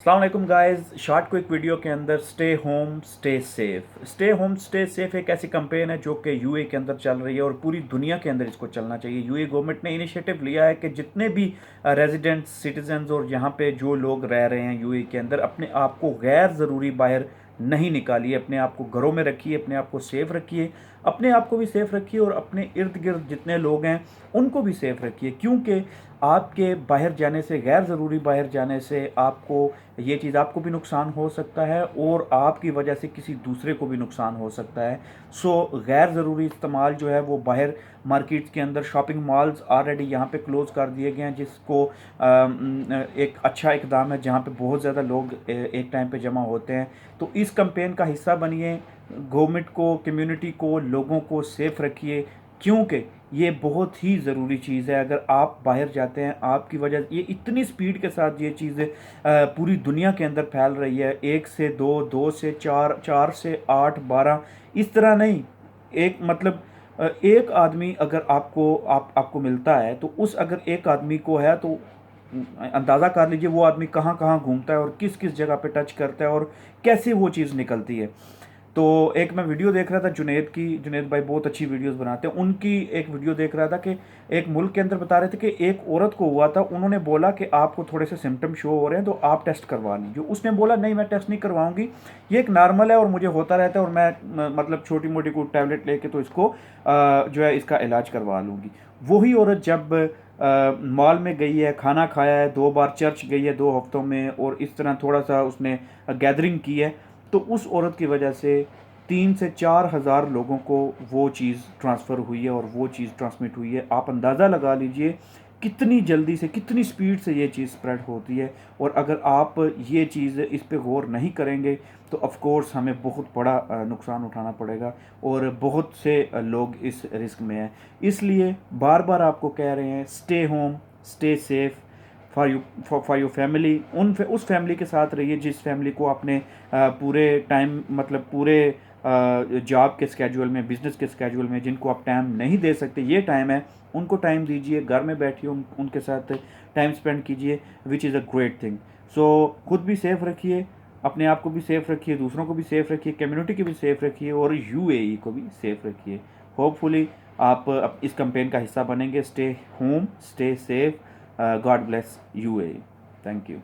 अस्सलाम वालेकुम guys. Short quick video के अंदर stay home stay safe. Stay home stay safe एक ऐसी कैंपेन है जो कि यूए के अंदर चल रही है और पूरी दुनिया के अंदर इसको चलना चाहिए। यूए गवर्नमेंट ने इनिशिएटिव लिया है कि जितने भी रेजिडेंट्स सिटीजन्स और यहाँ पे जो लोग रह रहे हैं यूए के अंदर, अपने आप को गैर ज़रूरी बाहर नहीं निकालिए, अपने आप को घरों में रखिए, अपने आप को सेफ रखिए, अपने आप को भी सेफ रखिए और अपने इर्द गिर्द जितने लोग हैं उनको भी सेफ रखिए। क्योंकि आपके बाहर जाने से, गैर ज़रूरी बाहर जाने से आपको ये चीज़, आपको भी नुकसान हो सकता है और आपकी वजह से किसी दूसरे को भी नुकसान हो सकता है। सो गैर ज़रूरी इस्तेमाल जो है वो बाहर मार्केट्स के अंदर, शॉपिंग मॉल्स ऑलरेडी यहाँ पे क्लोज़ कर दिए गए हैं, जिसको एक अच्छा इकदाम है जहाँ पे बहुत ज़्यादा लोग एक टाइम पे जमा होते हैं। तो इस कैंपेन का हिस्सा बनिए, गवर्नमेंट को, कम्युनिटी को, लोगों को सेफ रखिए, क्योंकि ये बहुत ही ज़रूरी चीज़ है। अगर आप बाहर जाते हैं, आपकी वजह, ये इतनी स्पीड के साथ ये चीज़ पूरी दुनिया के अंदर फैल रही है, 1 से 2, 2 से 4, 4 से 8, 12, इस तरह नहीं। एक मतलब एक आदमी अगर आपको मिलता है तो उस, अगर एक आदमी को है तो अंदाज़ा कर लीजिए वो आदमी कहाँ कहाँ घूमता है और किस किस जगह पे टच करता है और कैसे वो चीज़ निकलती है। तो एक मैं वीडियो देख रहा था जुनैद की, जुनैद भाई बहुत अच्छी वीडियोस बनाते हैं, उनकी एक वीडियो देख रहा था कि एक मुल्क के अंदर बता रहे थे कि एक औरत को हुआ था, उन्होंने बोला कि आपको थोड़े से सिम्टम शो हो रहे हैं तो आप टेस्ट करवा लीजिए। उसने बोला नहीं, मैं टेस्ट नहीं करवाऊंगी, ये एक नॉर्मल है और मुझे होता रहता है और मैं मतलब छोटी मोटी कोई टैबलेट लेके तो इसको जो है इसका इलाज करवा लूँगी। वही औरत जब मॉल में गई है, खाना खाया है, 2 बार चर्च गई है 2 हफ्तों में और इस तरह थोड़ा सा उसने गैदरिंग की है, तो उस औरत की वजह से 3 से 4 हज़ार लोगों को वो चीज़ ट्रांसफ़र हुई है और वो चीज़ ट्रांसमिट हुई है। आप अंदाज़ा लगा लीजिए कितनी जल्दी से, कितनी स्पीड से ये चीज़ स्प्रेड होती है। और अगर आप ये चीज़, इस पे गौर नहीं करेंगे तो ऑफ़ कोर्स हमें बहुत बड़ा नुकसान उठाना पड़ेगा और बहुत से लोग इस रिस्क में हैं। इसलिए बार बार आपको कह रहे हैं, stay home stay safe for your family. उस फैमिली के साथ रहिए जिस फैमिली को आपने पूरे टाइम, मतलब पूरे जॉब के स्केड्यूल में, बिजनेस के स्केड्यूल में, जिनको आप टाइम नहीं दे सकते, ये टाइम है, उनको टाइम दीजिए, घर में बैठिए, उनके साथ टाइम स्पेंड कीजिए, which is a great thing. So खुद भी सेफ रखिए, अपने आप को भी सेफ रखिए, दूसरों को भी सेफ रखिए, कम्युनिटी को भी सेफ रखिए और यूएई को भी सेफ रखिए। होपफुली आप इस कैंपेन का हिस्सा बनेंगे। Stay home stay safe. God bless UAE. Thank you.